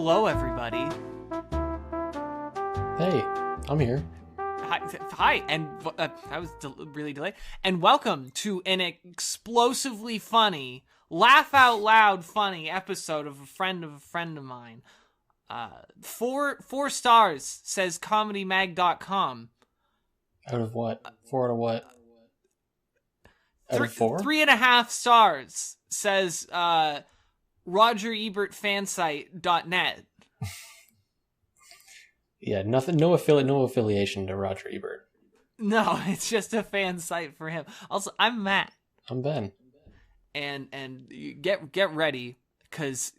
Hello, everybody. Hey, I'm here. Hi, and that was really delayed. And welcome to an explosively funny, laugh out loud funny episode of a friend of mine. 4 stars, says ComedyMag.com. Out of what? 4 out of what? Out of 4? 3.5 stars, says RogerEbertFansite.net. Yeah, nothing. No affiliation to Roger Ebert. No, it's just a fan site for him. Also, I'm Matt. I'm Ben. And you get ready, because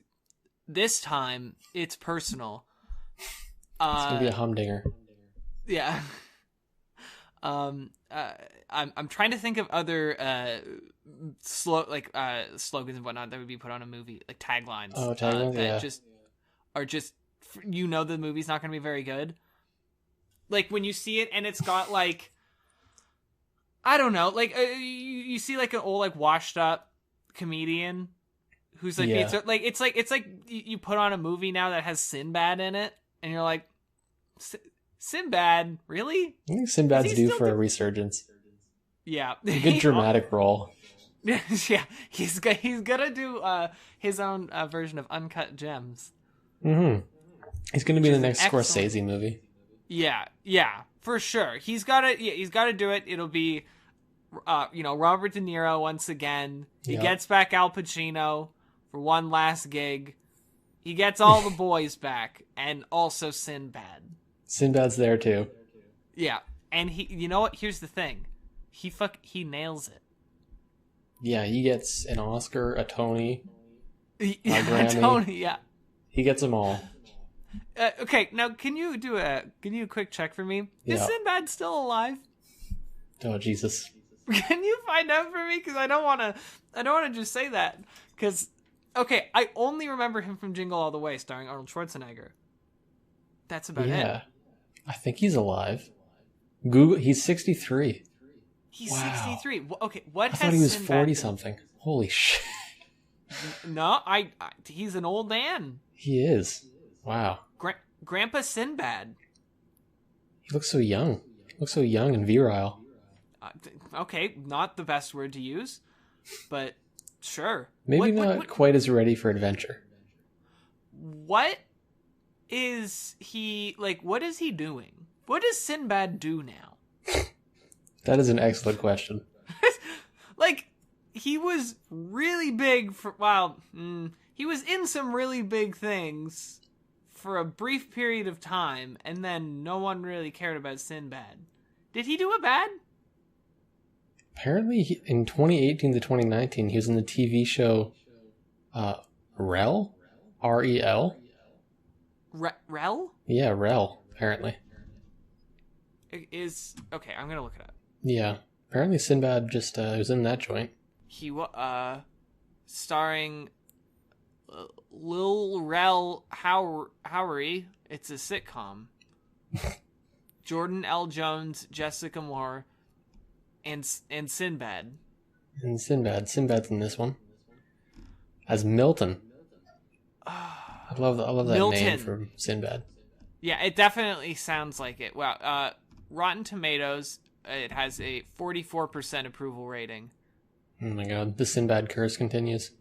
this time it's personal. It's gonna be a humdinger. Yeah. I'm trying to think of other slogans and whatnot that would be put on a movie, like taglines. Oh, taglines, that yeah. are just the movie's not going to be very good. Like when you see it and it's got like, I don't know, like you see like an old like washed up comedian who's like, yeah. it's like you put on a movie now that has Sinbad in it and you're like, Sinbad, really? I think Sinbad's due for a resurgence. Yeah. Good dramatic role. Yeah, he's gonna do his own version of Uncut Gems. Mm-hmm. He's gonna be in the next Scorsese movie. Yeah, for sure. He's gotta do it. It'll be, Robert De Niro once again. He gets back Al Pacino for one last gig. He gets all the boys back, and also Sinbad. Sinbad's there too. Yeah, and he. You know what? Here's the thing. He nails it. Yeah, he gets an Oscar, a Tony, a Grammy. Tony, yeah. He gets them all. Okay, now can you do a quick check for me? Yeah. Is Sinbad still alive? Oh Jesus! Can you find out for me? Because I don't want to just say that. Because I only remember him from Jingle All the Way, starring Arnold Schwarzenegger. That's about it. Yeah, I think he's alive. Google. He's 63. He's 63. Okay, what? I thought he was 40 something. Holy shit! No, he's an old man. He is. Wow. Grandpa Sinbad. He looks so young. He looks so young and virile. Okay, not the best word to use, but sure. Maybe not quite as ready for adventure. What is he like? What is he doing? What does Sinbad do now? That is an excellent question. Like, he was really big for he was in some really big things for a brief period of time, and then no one really cared about Sinbad. Did he do it bad? Apparently, in 2018 to 2019, he was in the TV show Rel? R-E-L? Rel? Yeah, Rel, apparently. Okay, I'm gonna look it up. Yeah, apparently Sinbad just was in that joint. He starring Lil Rel Howery. It's a sitcom. Jordan L. Jones, Jessica Moore, and Sinbad. And Sinbad's in this one as Milton. I love that Milton. name for Sinbad. Yeah, it definitely sounds like it. Wow. Rotten Tomatoes, it has a 44% approval rating. Oh my god, the Sinbad curse continues.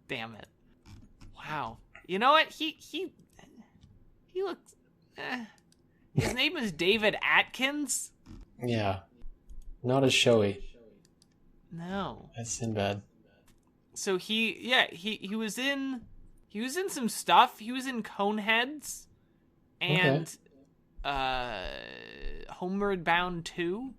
Damn it. Wow. You know what? He looks... His name is David Atkins? Yeah. Not as showy. No. As Sinbad. So he was in some stuff. He was in Coneheads and Homeward Bound 2,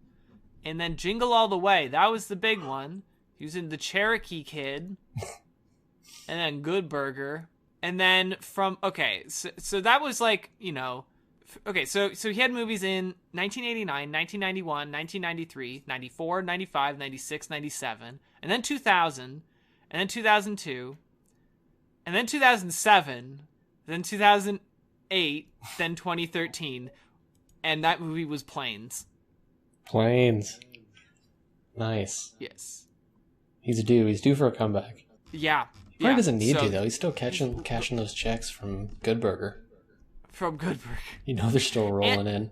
and then Jingle All the Way. That was the big one. He was in The Cherokee Kid, and then Good Burger, and then so that was like, so he had movies in 1989, 1991, 1993, 94, 95, 96, 97, and then 2000, and then 2002, and then 2007, then 2008, then 2013, and that movie was Planes. Planes. Nice. Yes. He's due for a comeback. Yeah, Probably doesn't need to, though. He's still cashing those checks from Good Burger. From Good Burger. You know they're still rolling in.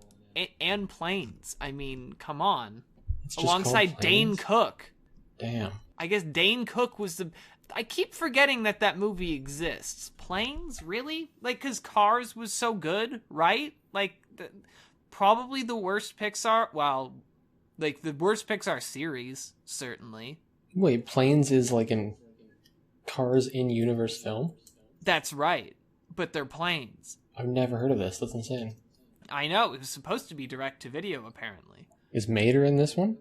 And Planes. I mean, come on. It's just alongside Dane Cook. Damn. I guess Dane Cook was the... I keep forgetting that movie exists. Planes? Really? Like, because Cars was so good, right? Like, probably the worst Pixar... Well, like, the worst Pixar series, certainly. Wait, Planes is like an Cars in-universe film? That's right. But they're planes. I've never heard of this. That's insane. I know. It was supposed to be direct-to-video, apparently. Is Mater in this one?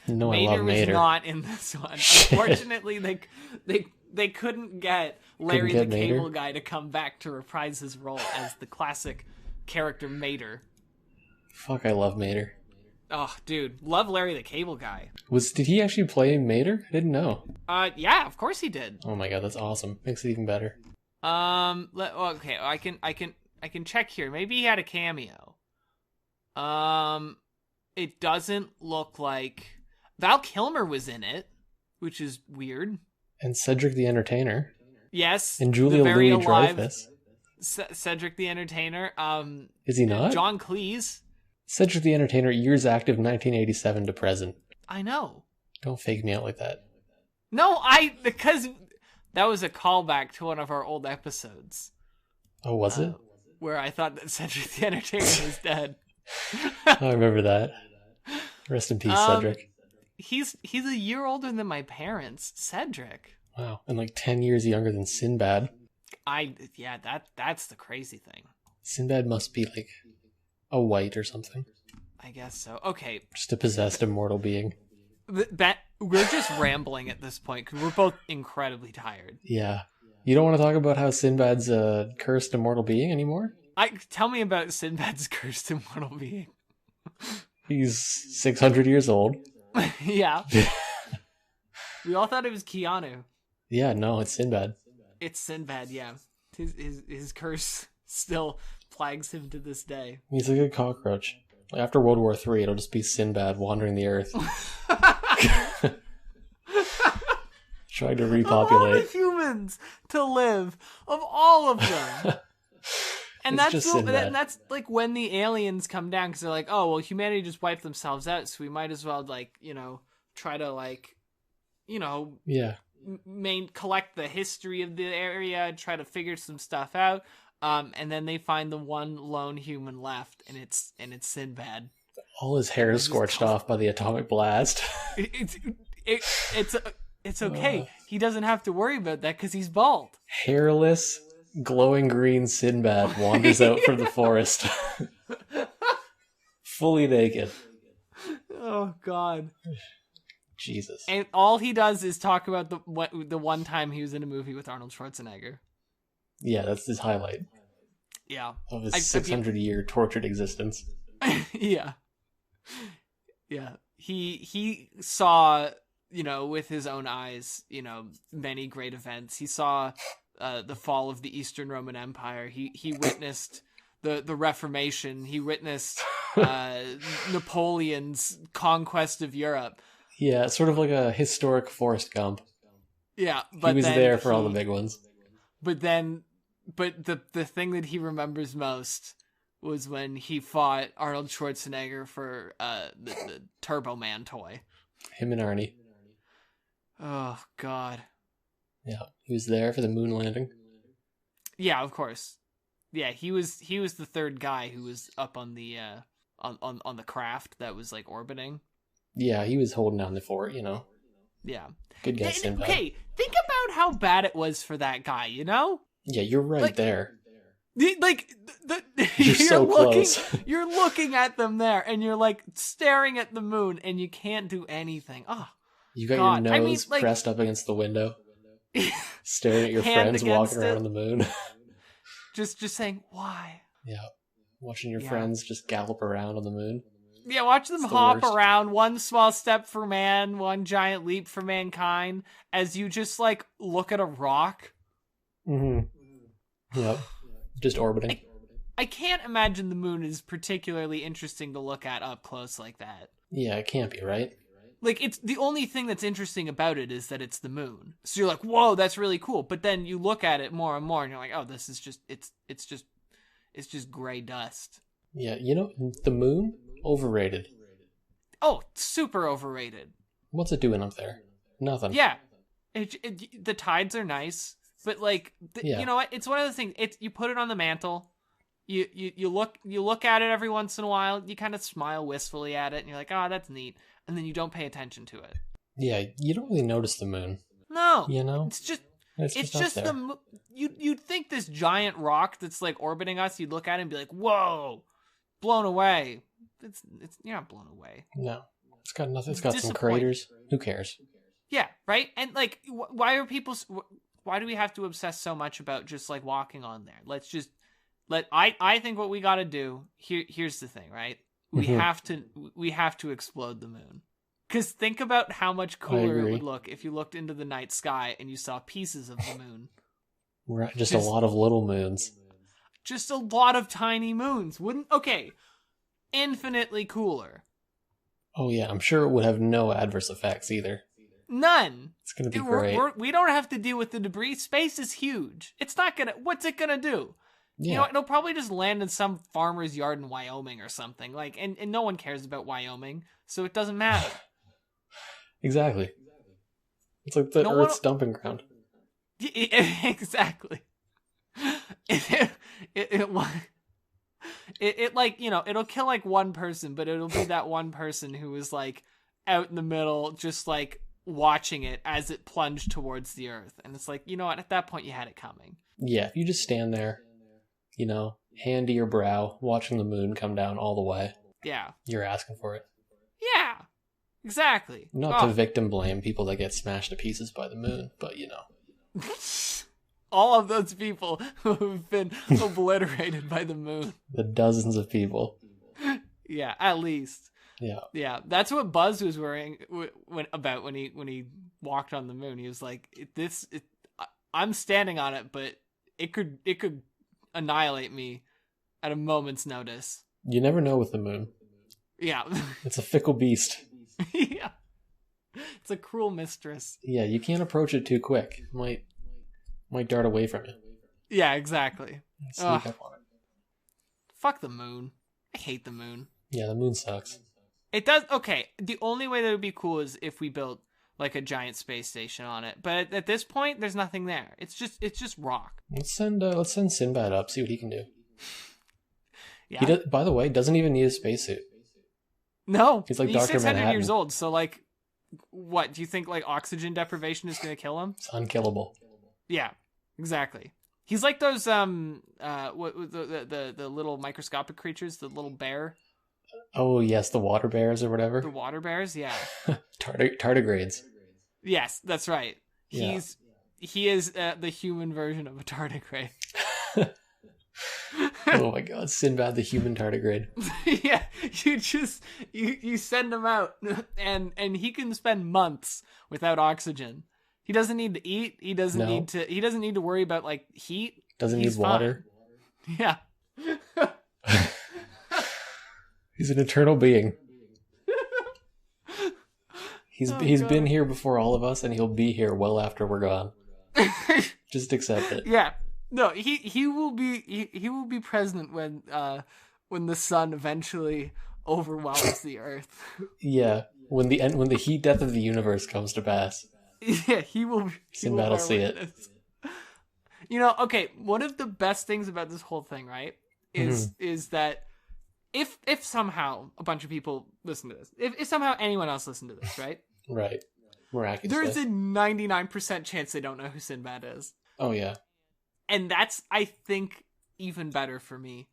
No, I love Mater. Was not in this one. Unfortunately, they couldn't get Larry the Cable Guy to come back to reprise his role as the classic character Mater. Fuck, I love Mater. Oh, dude, love Larry the Cable Guy. Did he actually play Mater? I didn't know. Yeah, of course he did. Oh my god, that's awesome. Makes it even better. Okay, I can check here. Maybe he had a cameo. It doesn't look like Val Kilmer was in it, which is weird. And Cedric the Entertainer. Yes. And Julia Louis-Dreyfus. Cedric the Entertainer. Is he not? John Cleese. Cedric the Entertainer, years active 1987 to present. I know. Don't fake me out like that. No, because that was a callback to one of our old episodes. Oh, was it? Where I thought that Cedric the Entertainer was dead. I remember that. Rest in peace, Cedric. He's a year older than my parents, Cedric. Wow, and like 10 years younger than Sinbad. That's the crazy thing. Sinbad must be like a white or something. I guess so. Okay. Just a possessed immortal being. We're just rambling at this point because we're both incredibly tired. Yeah. You don't want to talk about how Sinbad's a cursed immortal being anymore? Tell me about Sinbad's cursed immortal being. He's 600 years old. Yeah. We all thought it was Keanu. Yeah, no, it's Sinbad. It's Sinbad, yeah. His curse still plagues him to this day. He's a good cockroach. After World War III, it'll just be Sinbad wandering the earth. Trying to repopulate. Of all the humans to live, of all of them. And that's like when the aliens come down, because they're like, oh, well, humanity just wiped themselves out, so we might as well, like, try to, yeah, collect the history of the area, try to figure some stuff out. And then they find the one lone human left, and it's Sinbad. All his hair is scorched off by the atomic blast. It's okay. He doesn't have to worry about that because he's bald. Hairless, glowing green Sinbad wanders out from the forest. Fully naked. Oh, God. Jesus. And all he does is talk about the one time he was in a movie with Arnold Schwarzenegger. Yeah, that's his highlight. Yeah. Of his 600-year tortured existence. Yeah. Yeah. He saw, with his own eyes, many great events. He saw the fall of the Eastern Roman Empire. He witnessed the Reformation. He witnessed Napoleon's conquest of Europe. Yeah, sort of like a historic Forrest Gump. Yeah, but he was there for all the big ones. But the thing that he remembers most was when he fought Arnold Schwarzenegger for the Turbo Man toy. Him and Arnie. Oh, God. Yeah, he was there for the moon landing. Yeah, of course. Yeah, he was the third guy who was up on the on the craft that was like orbiting. Yeah, he was holding down the fort, Yeah. Good guy, Sinbad. Okay, think about how bad it was for that guy, Yeah, you're right there. Like you're so close. You're looking at them there, and you're like staring at the moon, and you can't do anything. Oh, you got your nose pressed up against the window, staring at your friends walking around on the moon. just saying, why? Yeah, watching your friends just gallop around on the moon. Yeah, watch them hop around. One small step for man, one giant leap for mankind. As you just look at a rock. Mm-hmm. Yep. Just orbiting. I can't imagine the moon is particularly interesting to look at up close like that. Yeah, it can't be, right? Like, it's the only thing that's interesting about it is that it's the moon. So you're like, whoa, that's really cool. But then you look at it more and more, and you're like, oh, this is just it's just gray dust. Yeah, the moon, overrated. Oh, super overrated. What's it doing up there? Nothing. Yeah, the tides are nice, but like, you know what? It's one of the things. You put it on the mantle. You look at it every once in a while. You kind of smile wistfully at it, and you're like, oh, that's neat. And then you don't pay attention to it. Yeah, you don't really notice the moon. No, it's just the you'd think this giant rock that's like orbiting us. You'd look at it and be like, whoa, blown away. It's you're not blown away. No, it's got nothing. It's got some craters. Who cares? Yeah, right. And like, why do we have to obsess so much about just like walking on there? Let's just I think what we got to do here's the thing, right? We have to explode the moon. Because think about how much cooler it would look if you looked into the night sky and you saw pieces of the moon. Right, just a lot of little moons. Just a lot of tiny moons. Okay, infinitely cooler. Oh yeah, I'm sure it would have no adverse effects either. None. It's going to be great. We don't have to deal with the debris. Space is huge. It's not going to... What's it going to do? Yeah. You know, it'll probably just land in some farmer's yard in Wyoming or something. Like, and no one cares about Wyoming, so it doesn't matter. Exactly. It's like the Earth's dumping ground. Exactly. It like, you know, it'll kill like one person, but it'll be that one person who was like out in the middle, just like watching it as it plunged towards the Earth. And it's like, you know what? At that point, you had it coming. Yeah, if you just stand there, you know, hand to your brow, watching the moon come down all the way. Yeah. You're asking for it. Yeah. Exactly. Not to victim blame people that get smashed to pieces by the moon, but you know. All of those people who've been obliterated by the moon. The dozens of people. Yeah, at least. Yeah. Yeah, that's what Buzz was worrying when he walked on the moon. He was like, I'm standing on it, but it could annihilate me at a moment's notice. You never know with the moon. Yeah. It's a fickle beast. Yeah. It's a cruel mistress. Yeah, you can't approach it too quick. It might dart away from you. Yeah, exactly. Sneak up on it. Fuck the moon. I hate the moon. Yeah, the moon sucks. It does. Okay, the only way that would be cool is if we built like a giant space station on it. But at this point, there's nothing there. It's just rock. Let's send Sinbad up. See what he can do. Yeah. By the way, doesn't even need a spacesuit. No, he's like Dr. 600 Manhattan. years old. So like, what do you think? Like oxygen deprivation is going to kill him? It's unkillable. Yeah, exactly. He's like those what the little microscopic creatures, the little bear. Oh yes, the water bears or whatever. The water bears, yeah. Tardigrades. Yes, that's right. Yeah. He is the human version of a tardigrade. Oh my god, Sinbad the human tardigrade. Yeah, you send him out and he can spend months without oxygen. He doesn't need to eat. He doesn't need to worry about like heat. Doesn't need water. Fine. Yeah. He's an eternal being. He's been here before all of us, and he'll be here well after we're gone. Just accept it. Yeah. No, he will be present when the sun eventually overwhelms the Earth. Yeah, when the heat death of the universe comes to pass. Yeah, he will. Sinbad will see it. You know, okay. One of the best things about this whole thing, right, is that if somehow a bunch of people listen to this, if somehow anyone else listened to this, right? Right. Miraculously. There's a 99% chance they don't know who Sinbad is. Oh yeah. And that's, I think, even better for me,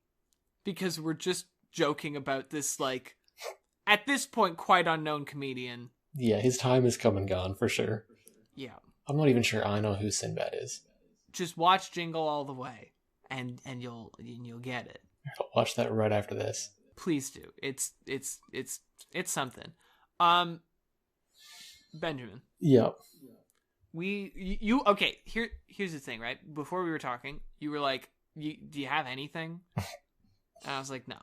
because we're just joking about this, like, at this point, quite unknown comedian. Yeah, his time is come and gone for sure. Yeah. I'm not even sure I know who Sinbad is. Just watch Jingle All the Way, and you'll get it. I'll watch that right after this. Please do. It's something. Benjamin. Yep. Okay, here's the thing, right? Before we were talking, you were like, do you have anything? And I was like, no.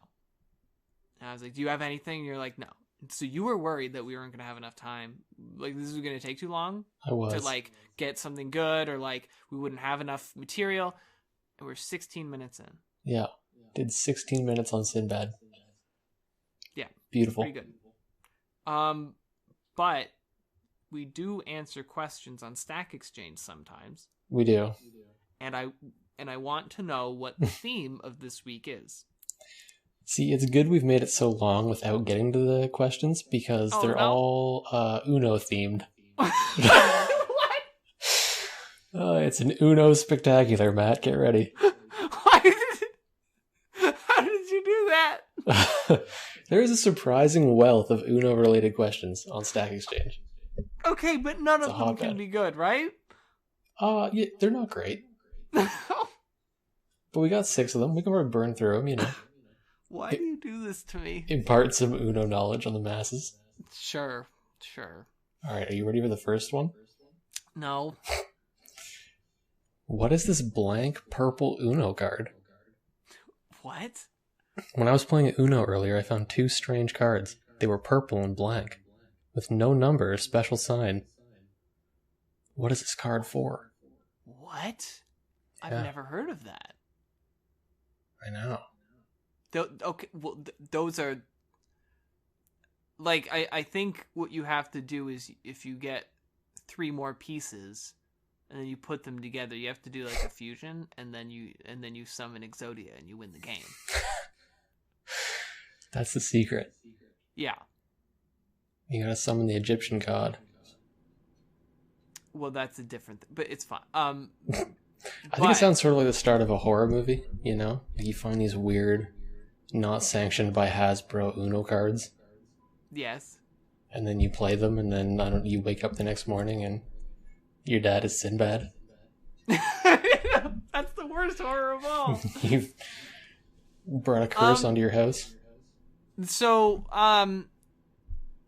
And I was like, do you have anything? And you're like, no. So you were worried that we weren't going to have enough time. Like, this was going to take too long? I was. To, like, get something good, or, like, we wouldn't have enough material. And we're 16 minutes in. Yeah. Did 16 minutes on Sinbad. Yeah. Beautiful. Pretty good. But we do answer questions on Stack Exchange sometimes. We do. And I want to know what the theme of this week is. See, it's good we've made it so long without getting to the questions, because they're all Uno themed. What? It's an Uno spectacular, Matt. Get ready. How did you do that? There is a surprising wealth of Uno-related questions on Stack Exchange. Okay, but none of them can be good, right? Yeah, they're not great. But we got 6 of them. We can probably burn through them, you know. Why do you do this to me? Impart some Uno knowledge on the masses. Sure. Alright, are you ready for the first one? No. What is this blank purple Uno card? What? When I was playing Uno earlier, I found 2 strange cards. They were purple and blank, with no number or special sign. What is this card for? What? I've never heard of that. I know. Okay, well, those are... Like, I think what you have to do is, if you get 3 more pieces, and then you put them together, you have to do, like, a fusion, and then you summon Exodia, and you win the game. That's the secret. Yeah. You gotta summon the Egyptian god. Well, that's a different thing, but it's fine. I think it sounds sort of like the start of a horror movie, you know? Like you find these weird, not sanctioned by Hasbro Uno cards. Yes. And then you play them, and then you wake up the next morning and your dad is Sinbad. That's the worst horror of all. You've brought a curse onto your house. So,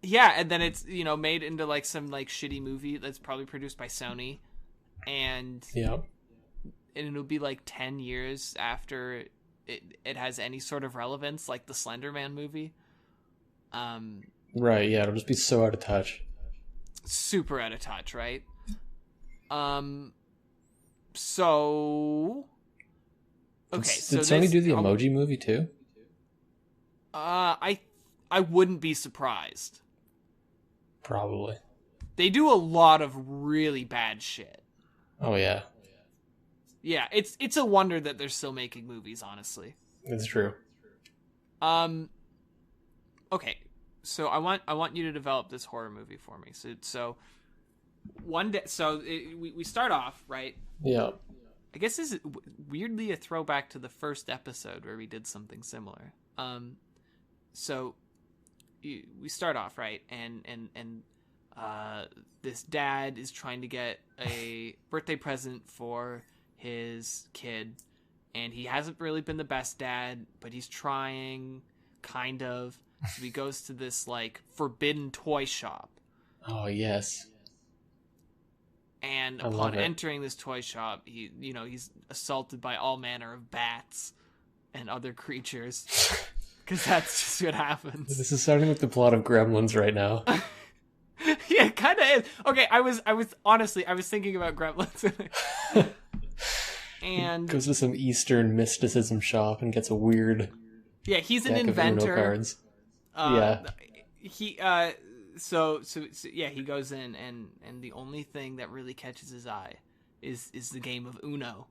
yeah, and then it's, made into, like, some, like, shitty movie that's probably produced by Sony. And it'll be, like, 10 years after it has any sort of relevance, like the Slender Man movie. Right, yeah, it'll just be so out of touch. Super out of touch, right? So... Okay, Did Sony do the Emoji movie, too? I wouldn't be surprised. Probably. They do a lot of really bad shit. Oh yeah. Yeah, it's a wonder that they're still making movies, honestly. It's true. Okay. So I want you to develop this horror movie for me. So one day we start off, right? Yeah. I guess this is weirdly a throwback to the first episode where we did something similar. So we start off, right, and this dad is trying to get a birthday present for his kid, and he hasn't really been the best dad, but he's trying, kind of. So he goes to this, like, forbidden toy shop. Oh yes. And upon entering this toy shop, he's assaulted by all manner of bats and other creatures. Because that's just what happens. This is starting with the plot of Gremlins right now. Yeah, it kind of is. Okay, I was thinking about Gremlins. And goes to some Eastern mysticism shop and gets a weird. Yeah, he's an deck inventor. Of Uno cards. He So yeah, he goes in, and the only thing that really catches his eye is the game of Uno.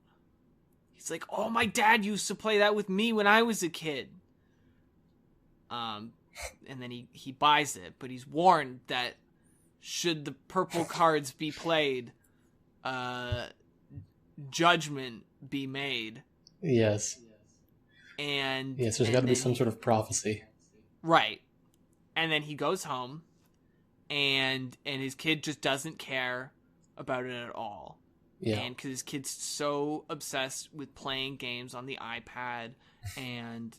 He's like, "Oh, my dad used to play that with me when I was a kid." And then he buys it, but he's warned that should the purple cards be played, judgment be made. Yes. And yes, there's got to be some sort of prophecy. Right. And then he goes home, and his kid just doesn't care about it at all. Yeah. And because his kid's so obsessed with playing games on the iPad and,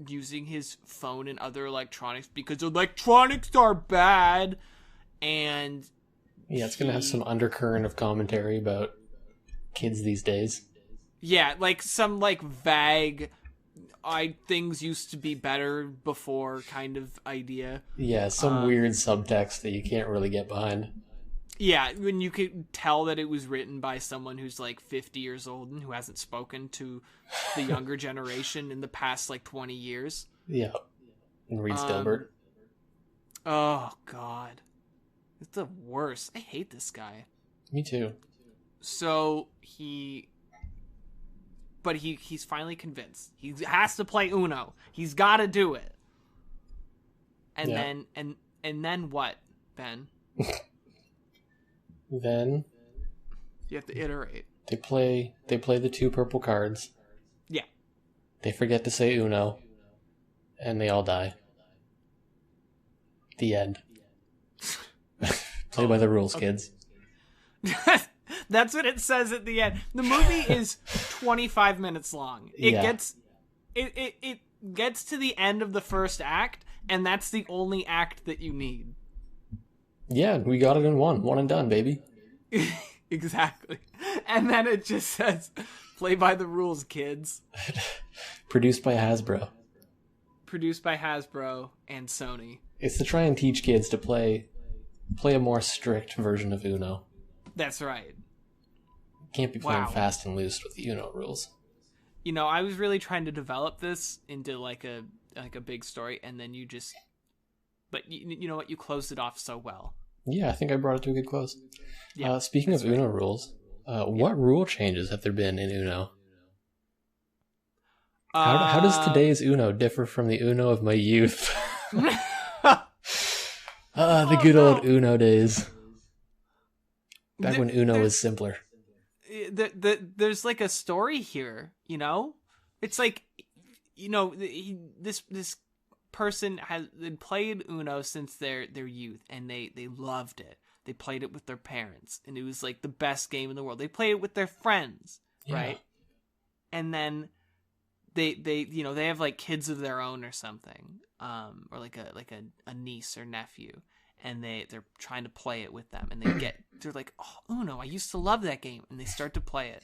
using his phone and other electronics because electronics are bad. And yeah, it's going to have some undercurrent of commentary about kids these days. Yeah, like some, like, vague, things used to be better before kind of idea. Yeah, some weird subtext that you can't really get behind. Yeah, when you could tell that it was written by someone who's like 50 years old and who hasn't spoken to the younger generation in the past like 20 years. Yeah. And Reed Stillbert. Oh, God. It's the worst. I hate this guy. Me too. So he's finally convinced. He has to play Uno. He's got to do it. And then what, Ben? Then you have to iterate. They play the 2 purple cards. Yeah. They forget to say Uno, and they all die. The end. Play by the rules, kids. That's what it says at the end. The movie is 25 minutes long. It gets to the end of the first act, and that's the only act that you need. Yeah, we got it in one and done, baby. Exactly. And then it just says, play by the rules, kids. Produced by Hasbro. Produced by Hasbro and Sony. It's to try and teach kids to play a more strict version of Uno. That's right. Can't be playing fast and loose with the Uno rules. You know, I was really trying to develop this into like a big story, and then you just... But you know what? You closed it off so well. Yeah, I think I brought it to a good close. Yeah, speaking of Uno rules, what rule changes have there been in Uno? How does today's Uno differ from the Uno of my youth? The good old Uno days. Back when Uno was simpler. There's like a story here, you know? It's like, you know, this person has played Uno since their youth, and they loved it. They played it with their parents, and it was like the best game in the world. They played it with their friends, right? And then they you know, they have like kids of their own or something, or like a niece or nephew, and they're trying to play it with them, and they're like, oh, Uno, I used to love that game, and they start to play it,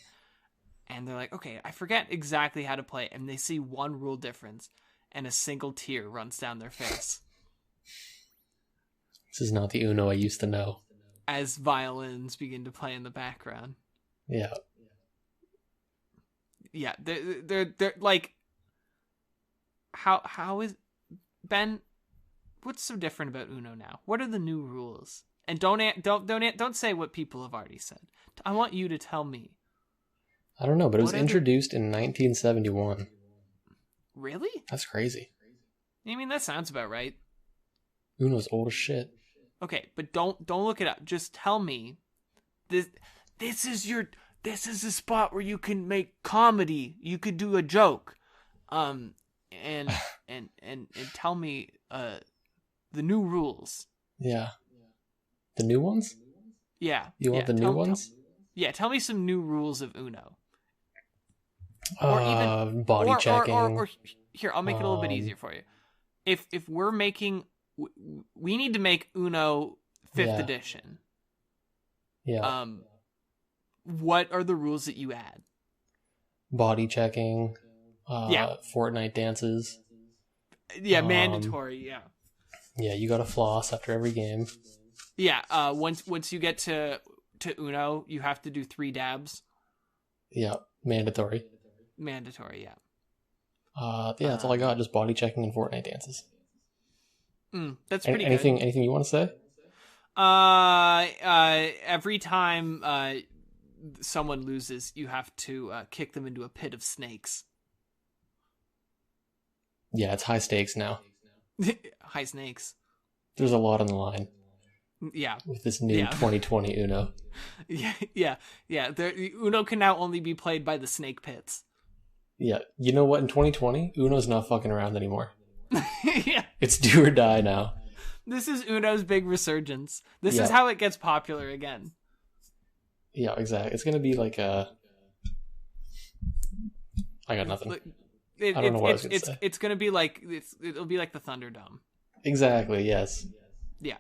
and they're like, okay, I forget exactly how to play it, and they see one rule difference, and a single tear runs down their face. This is not the Uno I used to know. As violins begin to play in the background. Yeah. Yeah, they're like, how is Ben? What's so different about Uno now? What are the new rules? And don't say what people have already said. I want you to tell me. I don't know, but it was introduced in 1971. Really? That's crazy. I mean, that sounds about right. Uno's old as shit. Okay, but don't look it up. Just tell me. This is the spot where you can make comedy. You could do a joke. And tell me the new rules. Yeah. The new ones? Yeah. You want the new ones? Tell me some new rules of Uno. Or even body checking. Or here, I'll make it a little bit easier for you. If we're making, we need to make Uno 5th edition. Yeah. What are the rules that you add? Body checking. Fortnite dances. Yeah, mandatory. Yeah. Yeah, you gotta floss after every game. Yeah. Once you get to Uno, you have to do 3 dabs. Yeah, mandatory. Mandatory, yeah. That's all I got. Just body checking and Fortnite dances. That's pretty good. Anything you want to say? Every time someone loses, you have to kick them into a pit of snakes. Yeah, it's high stakes now. High snakes. There's a lot on the line. Yeah. With this new 2020 Uno. Yeah. Uno can now only be played by the snake pits. Yeah. You know what? In 2020, Uno's not fucking around anymore. Yeah. It's do or die now. This is Uno's big resurgence. This is how it gets popular again. Yeah, exactly. It's going to be like a... I got nothing. I don't know what I was going to say. It's going to be like... It'll be like the Thunderdome. Exactly, yes. Yeah.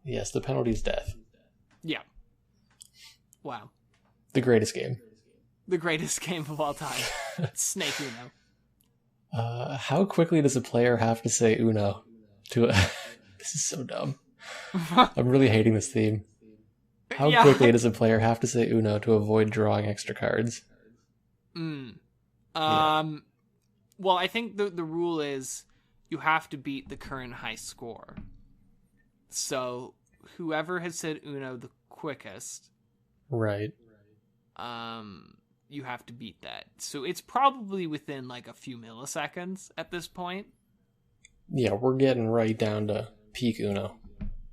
Yes, the penalty is death. Yeah. Wow. The greatest game. The greatest game of all time. Snake Uno. How quickly does a player have to say Uno to a... This is so dumb. I'm really hating this theme. How Yeah. quickly does a player have to say Uno to avoid drawing extra cards? Well, I think the rule is you have to beat the current high score. So whoever has said Uno the quickest, Right. you have to beat that. So it's probably within like a few milliseconds at this point. Yeah, we're getting right down to peak Uno.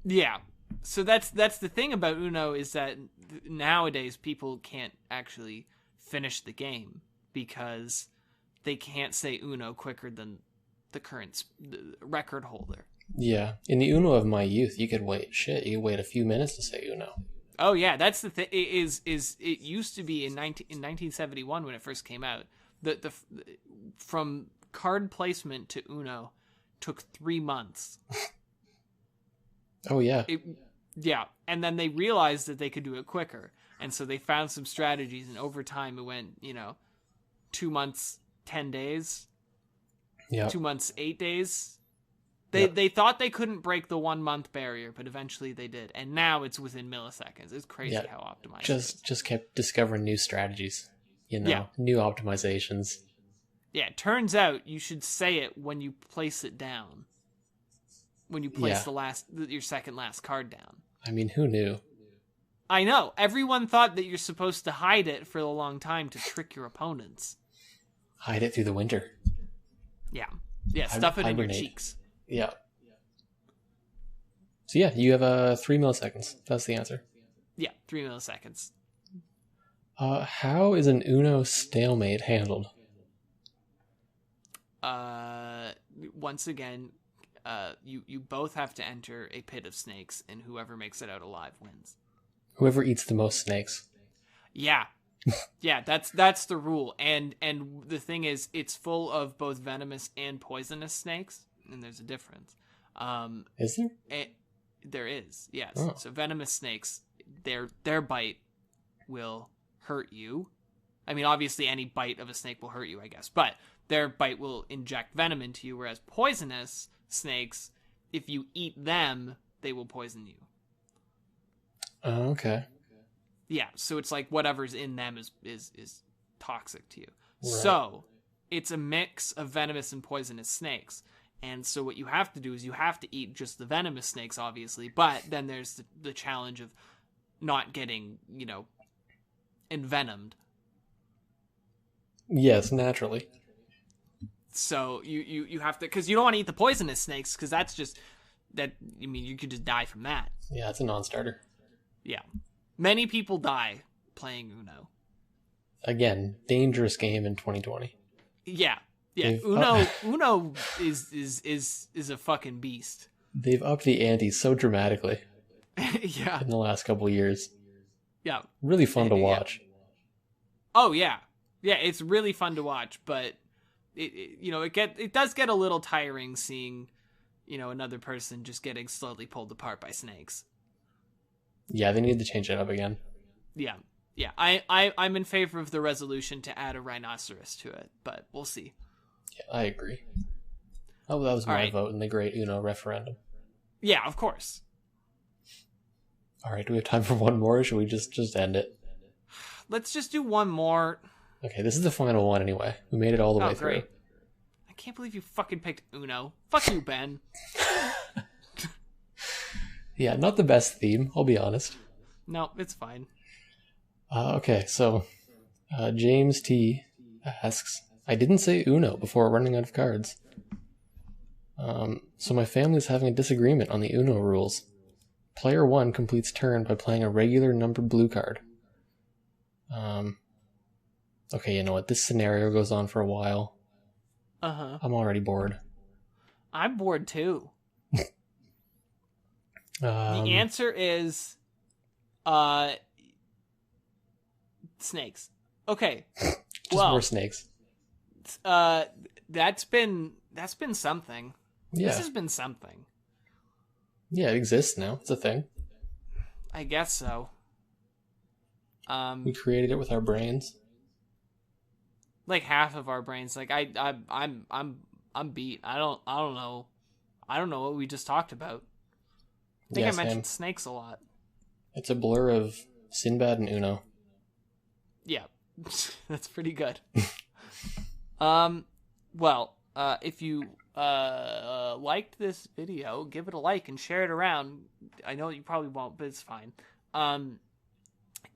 Yeah. So that's the thing about Uno is that nowadays people can't actually finish the game because they can't say Uno quicker than the current record holder. Yeah, in the Uno of my youth, you could wait a few minutes to say Uno. Oh yeah, that's the thing. It used to be in 1971 when it first came out. The from card placement to Uno took 3 months. Oh yeah. Yeah, and then they realized that they could do it quicker, and so they found some strategies, and over time it went 2 months 10 days. Yeah. 2 months 8 days. They thought they couldn't break the 1 month barrier, but eventually they did. And now it's within milliseconds. It's crazy how optimized it is. Just kept discovering new strategies, new optimizations. Yeah, it turns out you should say it when you place it down. When you place your second last card down. I mean, who knew? I know. Everyone thought that you're supposed to hide it for a long time to trick your opponents. Hide it through the winter. Yeah. Yeah, stuff it in your cheeks. Yeah. So yeah, you have 3 milliseconds. That's the answer. Yeah, 3 milliseconds. How is an Uno stalemate handled? Once again, you both have to enter a pit of snakes, and whoever makes it out alive wins. Whoever eats the most snakes. Yeah. Yeah, that's the rule. And the thing is, it's full of both venomous and poisonous snakes, and there's a difference. Is there? There is, yes. Oh. So venomous snakes, their bite will hurt you. I mean, obviously any bite of a snake will hurt you, I guess, but their bite will inject venom into you, whereas poisonous snakes, if you eat them, they will poison you. Oh, okay. Yeah, so it's like whatever's in them is toxic to you. Right. So it's a mix of venomous and poisonous snakes. And so what you have to do is you have to eat just the venomous snakes, obviously, but then there's the challenge of not getting, envenomed. Yes, naturally. So you have to, because you don't want to eat the poisonous snakes, because that's just, you could just die from that. Yeah, it's a non-starter. Yeah. Many people die playing Uno. Again, dangerous game in 2020. Yeah. Yeah, Uno is a fucking beast. They've upped the ante so dramatically. Yeah. In the last couple of years. Yeah. Really fun to watch. Yeah. Oh yeah. Yeah, it's really fun to watch, but it does get a little tiring seeing, another person just getting slowly pulled apart by snakes. Yeah, they need to change it up again. Yeah. Yeah. I'm in favor of the resolution to add a rhinoceros to it, but we'll see. Yeah, I agree. Oh, that was my vote in the great Uno referendum. Yeah, of course. All right, do we have time for one more, or should we just end it? Let's just do one more. Okay, this is the final one anyway. We made it all the way through. Great. I can't believe you fucking picked Uno. Fuck you, Ben. Yeah, not the best theme, I'll be honest. No, it's fine. Okay, so James T asks, I didn't say Uno before running out of cards. So my family's having a disagreement on the Uno rules. Player 1 completes turn by playing a regular numbered blue card. Okay, you know what? This scenario goes on for a while. Uh-huh. I'm already bored. I'm bored too. The answer is snakes. Okay. Just more snakes. That's been something. Yeah. This has been something. Yeah, it exists now. It's a thing. I guess so. We created it with our brains. like half of our brains. Like I'm beat. I don't know. I don't know what we just talked about. I think I mentioned snakes a lot. It's a blur of Sinbad and Uno. Yeah, that's pretty good. Well, if you liked this video, give it a like and share it around. I know you probably won't, but it's fine.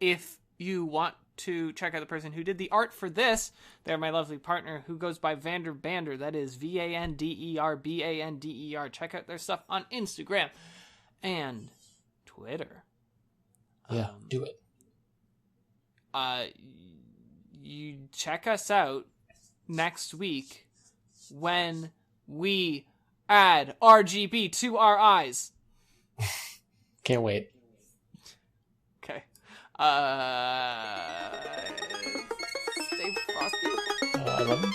If you want to check out the person who did the art for this, they're my lovely partner who goes by Vander Bander. That is VanderBander. Check out their stuff on Instagram and Twitter. Yeah, do it. You check us out next week when we add RGB to our eyes. Can't wait. Okay. Stay frosty. I love it.